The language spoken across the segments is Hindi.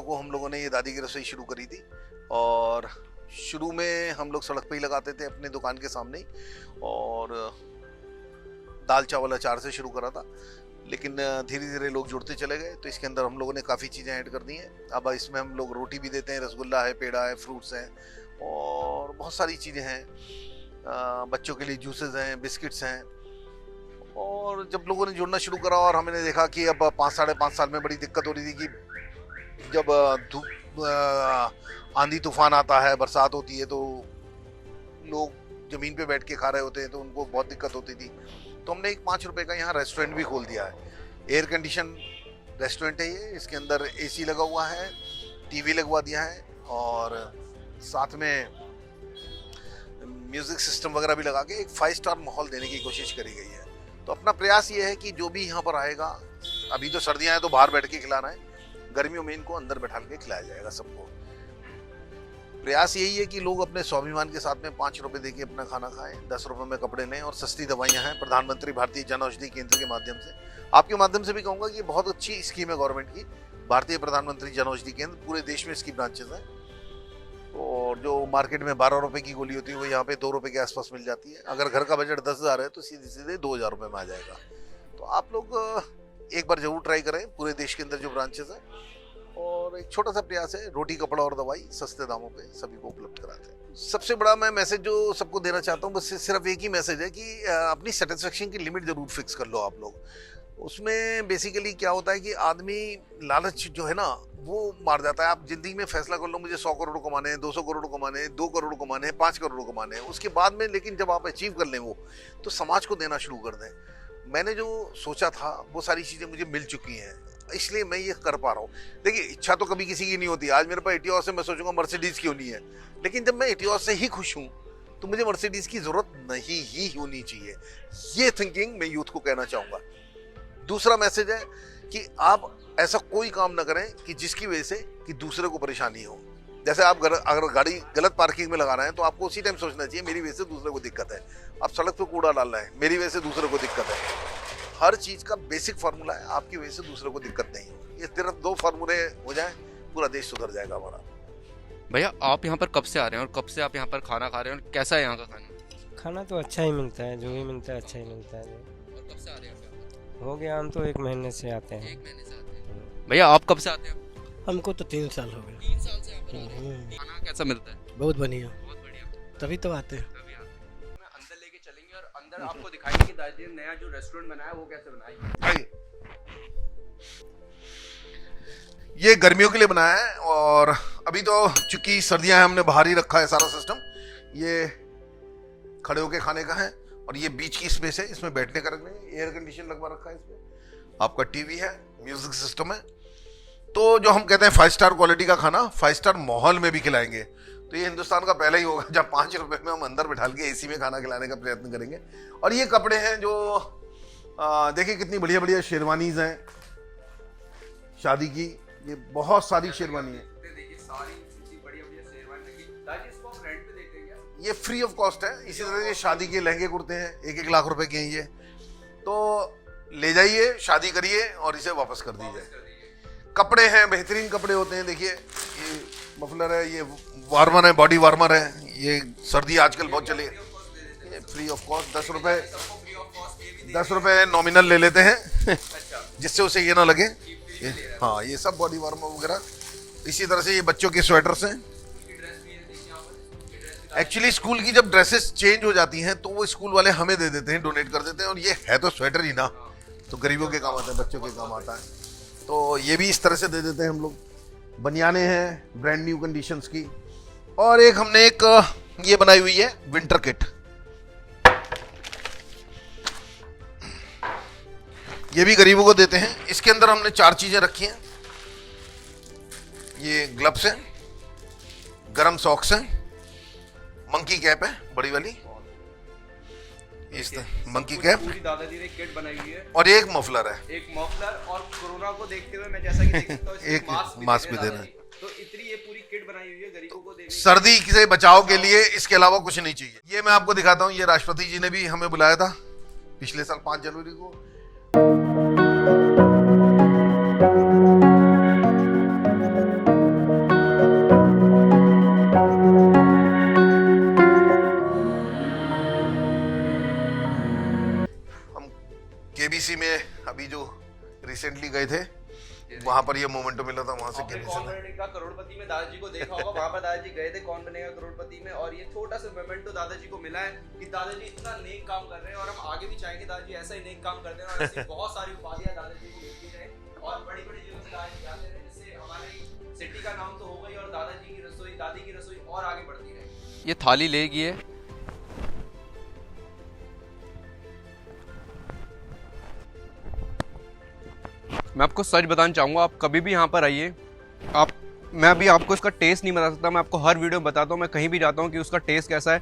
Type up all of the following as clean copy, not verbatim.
को हम लोगों ने ये दादी की रसोई शुरू करी थी और शुरू में हम लोग सड़क पे ही लगाते थे अपने दुकान के सामने ही, और दाल चावल अचार से शुरू करा था। लेकिन धीरे धीरे लोग जुड़ते चले गए तो इसके अंदर हम लोगों ने काफ़ी चीज़ें ऐड कर दी हैं। अब इसमें हम लोग रोटी भी देते हैं, रसगुल्ला है, पेड़ा है, फ्रूट्स हैं और बहुत सारी चीज़ें हैं। बच्चों के लिए जूसेस हैं, बिस्किट्स हैं। और जब लोगों ने जुड़ना शुरू करा और हमने देखा कि अब 5-5.5 साल में बड़ी दिक्कत हो रही थी कि जब आंधी तूफान आता है, बरसात होती है, तो लोग ज़मीन पे बैठ के खा रहे होते हैं तो उनको बहुत दिक्कत होती थी। तो हमने एक 5 रुपए का यहाँ रेस्टोरेंट भी खोल दिया है। एयर कंडीशन रेस्टोरेंट है ये, इसके अंदर एसी लगा हुआ है, टीवी लगवा दिया है और साथ में म्यूजिक सिस्टम वगैरह भी लगा के एक 5 स्टार माहौल देने की कोशिश करी गई है। तो अपना प्रयास ये है कि जो भी यहाँ पर आएगा, अभी तो सर्दियाँ हैं तो बाहर बैठ के खिलाना है, गर्मियों में इनको अंदर बैठा के खिलाया जाएगा सबको। प्रयास यही है कि लोग अपने स्वाभिमान के साथ में 5 रुपए देके अपना खाना खाएं, 10 रुपए में कपड़े लें और सस्ती दवाइयाँ हैं प्रधानमंत्री भारतीय जन औषधि केंद्र के माध्यम से। आपके माध्यम से भी कहूँगा कि ये बहुत अच्छी स्कीम है गवर्नमेंट की, भारतीय प्रधानमंत्री जन औषधि केंद्र। पूरे देश में इसकी ब्रांचेस हैं और जो मार्केट में 12 रुपए की गोली होती है वो यहाँ पे 2 रुपए के आसपास मिल जाती है। अगर घर का बजट 10,000 है तो सीधे सीधे 2,000 रुपये में आ जाएगा। तो आप लोग एक बार जरूर ट्राई करें, पूरे देश के अंदर जो ब्रांचेस हैं। और एक छोटा सा प्रयास है, रोटी कपड़ा और दवाई सस्ते दामों पे सभी को उपलब्ध कराते हैं। सबसे बड़ा मैं मैसेज जो सबको देना चाहता हूँ, बस सिर्फ एक ही मैसेज है कि अपनी सेटिस्फेक्शन की लिमिट जरूर फिक्स कर लो आप लोग। उसमें बेसिकली क्या होता है कि आदमी लालच जो है ना वो मार जाता है। आप जिंदगी में फैसला कर लो मुझे 100 करोड़ कमाने हैं, 200 करोड़ कमाने हैं, 2 करोड़ कमाने हैं, 5 करोड़ कमाने हैं, उसके बाद में लेकिन जब आप अचीव कर लें वो, तो समाज को देना शुरू कर दें। मैंने जो सोचा था वो सारी चीज़ें मुझे मिल चुकी हैं, इसलिए मैं ये कर पा रहा हूँ। देखिए, इच्छा तो कभी किसी की नहीं होती। आज मेरे पास एटियोस है, मैं सोचूंगा मर्सिडीज क्यों नहीं है, लेकिन जब मैं एटियोस से ही खुश हूँ तो मुझे मर्सिडीज की जरूरत नहीं ही होनी चाहिए। ये थिंकिंग मैं यूथ को कहना चाहूँगा। दूसरा मैसेज है कि आप ऐसा कोई काम ना करें कि जिसकी वजह से कि दूसरे को परेशानी हो। जैसे आप अगर गाड़ी गलत पार्किंग में लगा रहे हैं तो आपको उसी टाइम सोचना चाहिए मेरी वजह से दूसरे को दिक्कत है। आप सड़क पे कूड़ा डाल रहे हैं, मेरी वजह से दूसरे को दिक्कत है। हर चीज का बेसिक फार्मूला है, आपकी वजह से दूसरे को दिक्कत नहीं हो। ये सिर्फ 2 फार्मूले हो जाए, पूरा देश सुधर जाएगा हमारा। भैया, आप यहाँ पर कब से आ रहे हैं और कब से आप यहाँ पर खाना खा रहे हैं और कैसा है यहाँ का खाना? खाना तो अच्छा ही मिलता है, जो भी मिलता है अच्छा ही मिलता है। और कब से आ रहे हैं आप यहाँ पर? हो गया, हम तो 1 महीने से आते हैं। 1 महीने से आते हैं। भैया, आप कब से आते हैं? हमको तो 3 साल हो गए। 3 साल से यहाँ पर आ रहे हैं। खाना कैसा मिलता है? बहुत बढ़िया, बहुत बढ़िया। तभी तो आते हैं। तभी आते हैं। मैं अंदर लेके चलेंगे और अंदर आपको दिखाएंगे कि दादी ने नया जो रेस्टोरेंट बनाया है वो कैसे बनाया है। ये गर्मियों के लिए बनाया है और अभी तो चूंकि सर्दियां हैं हमने बाहर ही रखा है सारा सिस्टम। ये खड़े होके खाने का है और ये बीच की स्पेस है, इसमें बैठने का रखने, एयर कंडीशन लगवा रखा है इसमें, आपका टीवी है, म्यूजिक सिस्टम है। तो जो हम कहते हैं 5 स्टार क्वालिटी का खाना 5 स्टार माहौल में भी खिलाएंगे। तो ये हिंदुस्तान का पहला ही होगा जब 5 रुपए में हम अंदर बैठा के एसी में खाना खिलाने का प्रयत्न करेंगे। और ये कपड़े हैं जो देखिए कितनी बढ़िया बढ़िया शेरवानीज हैं शादी की, ये बहुत सारी शेरवानी है। ये फ्री ऑफ कॉस्ट है। इसी तरह ये शादी के लहंगे कुर्ते हैं, 1-1 लाख रुपए के हैं ये। तो ले जाइए, शादी करिए और इसे वापस कर दीजिए। कपड़े हैं, बेहतरीन कपड़े होते हैं। देखिए ये मफलर है, ये वार्मर है, बॉडी वार्मर है, ये सर्दी आजकल बहुत चले। ये फ्री ऑफ कॉस्ट 10 रुपए नॉमिनल ले लेते हैं जिससे उसे ये ना लगे। हाँ, ये सब बॉडी वार्मर वगैरह। इसी तरह से ये बच्चों के स्वेटर्स हैं। एक्चुअली स्कूल की जब ड्रेसेस चेंज हो जाती हैं तो वो स्कूल वाले हमें दे देते हैं, डोनेट कर देते हैं। और ये है तो स्वेटर ही ना, तो गरीबों के काम आता है, बच्चों के काम आता है। तो ये भी इस तरह से दे देते हैं हम लोग। बनियाने हैं ब्रांड न्यू कंडीशंस की। और एक हमने एक ये बनाई हुई है विंटर किट। ये भी गरीबों को देते हैं। इसके अंदर हमने 4 चीजें रखी हैं। ये ग्लव्स हैं, गरम सॉक्स हैं, मंकी कैप है बड़ी वाली, इस मंकी कैप, पूरी दादाजी ने किट बनाई हुई है और एक मफलर है, एक मफलर। और कोरोना को देखते हुए मैं जैसा कि देख सकता हूं एक मास्क भी दे रहे हैं। तो इतनी ये पूरी किट बनाई हुई है गरीबों को देने। सर्दी से बचाव के लिए इसके अलावा कुछ नहीं चाहिए। ये मैं आपको दिखाता हूँ, ये राष्ट्रपति जी ने भी हमें बुलाया था पिछले साल 5 जनवरी को। रिसेंटली गए थे, वहां पर ये मोमेंटो मिला था, वहां से आपने गिनीज कौन में। बनेगा करोड़पति में दादाजी को देखा होगा, वहां पर दादाजी गए थे कौन बनेगा करोड़पति में, और ये छोटा सा मोमेंटो दादाजी को मिला है कि दादाजी इतना नेक काम कर रहे हैं और हम आगे भी चाहेंगे दादाजी ऐसा ही नेक काम करते हैं और ऐसी बहुत सारी उपाधियां दादाजी को मिलती रहे और बड़ी बड़ी जगह से दादाजी जाते रहे, जिससे हमारे सिटी का नाम तो होगा ही और दादाजी की रसोई, दादी की रसोई और आगे बढ़ती रहे। ये थाली लेगी है, मैं आपको सच बताना चाहूँगा, आप कभी भी यहाँ पर आइए, आप, मैं अभी आपको इसका टेस्ट नहीं बता सकता, मैं आपको हर वीडियो में बताता हूँ, मैं कहीं भी जाता हूँ कि उसका टेस्ट कैसा है,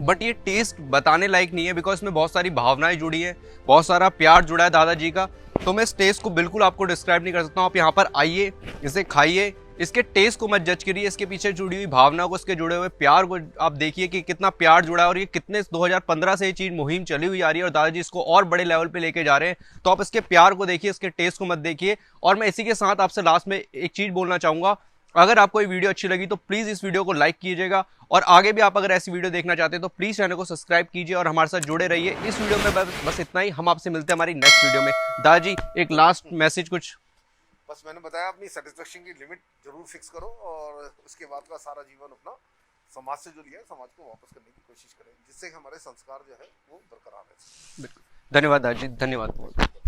बट ये टेस्ट बताने लायक नहीं है बिकॉज इसमें बहुत सारी भावनाएं जुड़ी है, बहुत सारा प्यार जुड़ा है दादाजी का, तो मैं इस टेस्ट को बिल्कुल आपको डिस्क्राइब नहीं कर सकता हूँ। आप यहाँ पर आइए, इसे खाइए, इसके टेस्ट को मत जज करिए, इसके पीछे जुड़ी हुई भावना को, इसके जुड़े हुए प्यार को आप देखिए कि कितना प्यार जुड़ा है और ये कितने 2015 से ये चीज़ मुहिम चली हुई आ रही है और दादाजी इसको और बड़े लेवल पे लेके जा रहे हैं। तो आप इसके प्यार को देखिए, इसके टेस्ट को मत देखिए। और मैं इसी के साथ आपसे लास्ट में एक चीज़ बोलना चाहूँगा, अगर आपको ये वीडियो अच्छी लगी तो प्लीज़ इस वीडियो को लाइक कीजिएगा और आगे भी आप अगर ऐसी वीडियो देखना चाहते हैं तो प्लीज़ चैनल को सब्सक्राइब कीजिए और हमारे साथ जुड़े रहिए। इस वीडियो में बस इतना ही, हम आपसे मिलते हैं हमारी नेक्स्ट वीडियो में। दादाजी एक लास्ट मैसेज कुछ? बस मैंने बताया, अपनी सेटिस्फेक्शन की लिमिट जरूर फिक्स करो और उसके बाद का सारा जीवन अपना समाज से जो लिया है, समाज को वापस करने की कोशिश करें, जिससे हमारे संस्कार जो है वो बरकरार रहे। धन्यवाद दादाजी, धन्यवाद।